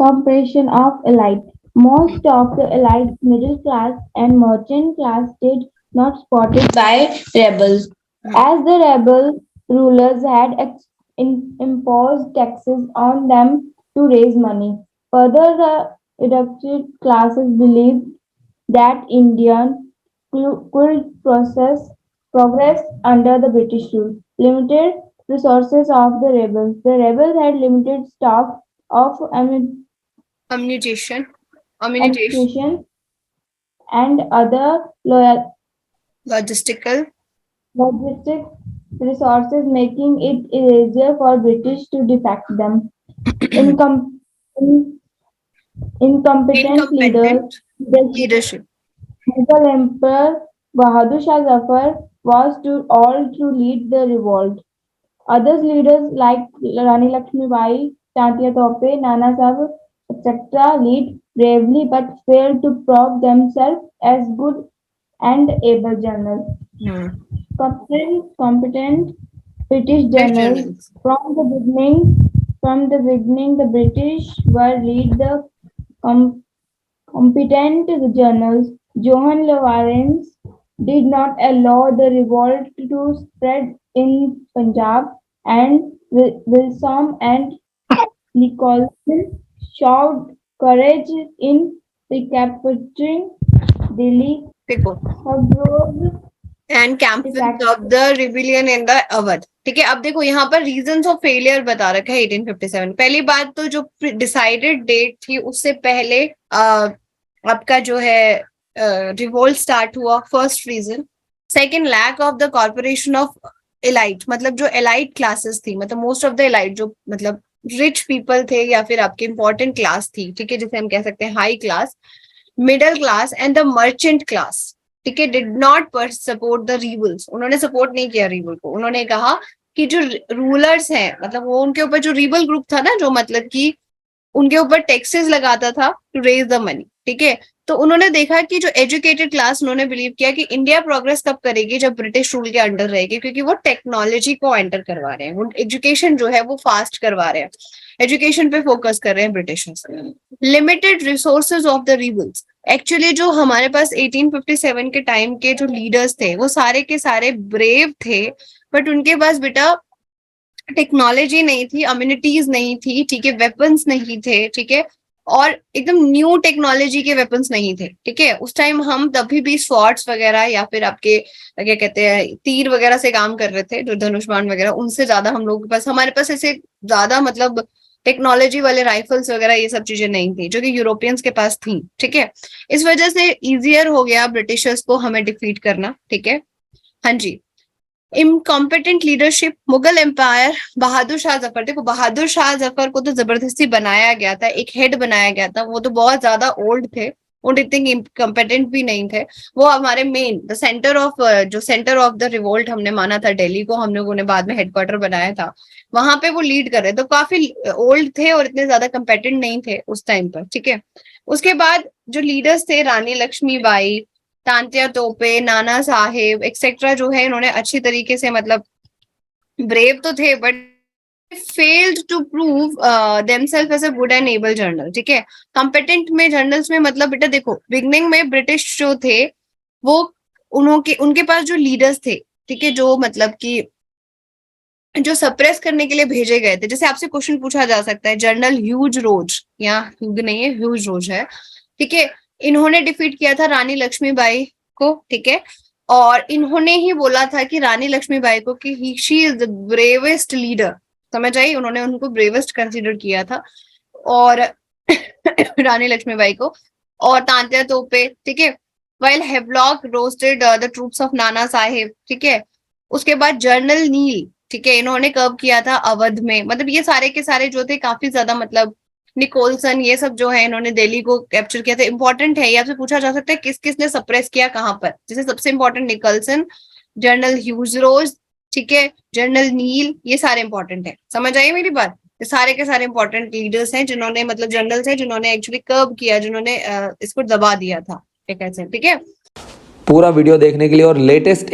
corporation of elite. Most of the elite middle class and merchant class did not supported by rebels, as the rebel rulers had imposed taxes on them to raise money. Further, the educated classes believed that Indian could progress under the British rule. Limited resources of the rebels. The rebels had limited stock of Ammunition. ammunition and other loyal Logistical. logistic resources, making it easier for British to defect them. Incom- in- incompetent Incompetent leadership. Mughal Emperor Bahadur Shah Zafar was too old to lead the revolt. Other leaders like Rani Lakshmibai, Tantia Tope, Nana Sahib, etc. lead bravely but failed to prove themselves as good and able generals. Competent British generals. From the beginning, the British were lead the com- competent generals. Johann Lawrence did not allow the revolt to spread in Punjab, and Wilson and Nicholson showed courage in recapturing Delhi. And campaign of the rebellion in the Awadh. ठीक है, अब देखो यहाँ पर reasons of failure बता रखा है 1857. पहली बात तो जो डिसाइडेड डेट थी उससे पहले आपका जो है रिवोल्ट स्टार्ट हुआ, first reason. Second, lack of the corporation of elite, मतलब जो एलाइट क्लासेस थी, मतलब मोस्ट ऑफ द एलाइट जो मतलब रिच पीपल थे या फिर आपके इंपॉर्टेंट क्लास थी, ठीक है, जिसे हम कह सकते हैं high class, middle class and the merchant class, ठीक है, did not support the rebels. उन्होंने सपोर्ट नहीं किया रिबल को. उन्होंने कहा कि जो रूलर्स हैं, मतलब वो उनके ऊपर जो रिबल ग्रुप था ना, जो मतलब कि उनके ऊपर टैक्सेस लगाता था टू रेज द मनी, ठीक है, तो उन्होंने देखा कि जो एजुकेटेड क्लास, उन्होंने बिलीव किया कि इंडिया प्रोग्रेस कब करेगी, जब ब्रिटिश रूल के अंडर रहेगी, क्योंकि वो टेक्नोलॉजी को एंटर करवा रहे हैं, वो एजुकेशन जो है वो फास्ट करवा रहे हैं, एजुकेशन पे फोकस कर रहे हैं Britishers. Limited resources of the rebels. Actually जो हमारे पास 1857 के टाइम के जो लीडर्स थे वो सारे के सारे ब्रेव थे, बट उनके पास बेटा टेक्नोलॉजी नहीं थी, अम्यूनिटीज नहीं थी, ठीक है, वेपन्स नहीं थे, ठीक है, और एकदम न्यू टेक्नोलॉजी के वेपन्स नहीं थे, ठीक है. उस टाइम हम तभी भी स्वॉर्ड्स वगैरह या फिर आपके क्या कहते हैं तीर वगैरह से काम कर रहे थे, जो धनुष्मान वगैरह, उनसे ज्यादा हम लोगों के पास, हमारे पास ऐसे ज्यादा मतलब टेक्नोलॉजी वाले राइफल्स वगैरह ये सब चीजें नहीं थी, जो कि यूरोपियंस के पास थी, ठीक है. इस वजह से इजियर हो गया ब्रिटिशर्स को हमें डिफीट करना, ठीक है. हाँ जी. Incompetent leadership. Mughal empire, Bahadur Shah Zafar, देखो बहादुर शाह जफर को तो जबरदस्ती बनाया गया था, एक हेड बनाया गया था, वो तो बहुत ज्यादा ओल्ड थे, वो इतने इनकम्पिटेंट भी नहीं थे. वो हमारे मेन द सेंटर ऑफ जो सेंटर ऑफ द रिवोल्ट हमने माना था दिल्ली को, हम लोगों ने बाद में हेडक्वार्टर बनाया था, वहां पे वो लीड कर रहे, तो काफी ओल्ड थे और इतने ज्यादा कम्पिटेंट नहीं थे उस टाइम पर, ठीक है. उसके बाद जो लीडर्स थे, रानी लक्ष्मीबाई, तांत्या तोपे, नाना साहेब एक्सेट्रा, जो है इन्होंने अच्छी तरीके से मतलब ब्रेव तो थे, but failed to prove themselves as a good and able general, ठीक है. कॉम्पिटेंट में जर्नल्स में मतलब बेटा देखो, बिगनिंग में ब्रिटिश जो थे वो उनके पास जो लीडर्स थे, ठीक है, जो मतलब कि जो सप्रेस करने के लिए भेजे गए थे, जैसे आपसे क्वेश्चन पूछा जा सकता है, जनरल ह्यूज रोज, या ह्यूग नहीं है, ह्यूज रोज है, ठीक है, इन्होंने डिफीट किया था रानी लक्ष्मीबाई को, ठीक है, और इन्होंने ही बोला था कि रानी लक्ष्मीबाई को कि she is the bravest leader, समझ आई, उन्होंने उनको ब्रेवेस्ट कंसीडर किया था, और रानी लक्ष्मीबाई को, और तांत्या तोपे, ठीक है, while Havelock roasted the troops of Nana Saheb, ठीक है. उसके बाद जनरल नील, ठीक है, इन्होंने कब किया था, अवध में, मतलब ये सारे के सारे जो थे काफी ज्यादा मतलब निकोलसन, ये सब जो है इन्होंने दिल्ली को कैप्चर किया था. इंपॉर्टेंट है, ये आपसे पूछा जा सकता है किस किस ने सप्रेस किया कहां पर, जैसे सबसे इंपॉर्टेंट निकोलसन, जनरल ह्यूज रोज, ठीक है, जनरल नील, ये सारे इंपॉर्टेंट है. समझ आई मेरी बात. ये सारे के सारे इंपॉर्टेंट लीडर्स हैं जिन्होंने मतलब जनरल्स हैं जिन्होंने एक्चुअली कर्ब किया, जिन्होंने इसको दबा दिया था, ठीक है. पूरा वीडियो देखने के लिए और लेटेस्ट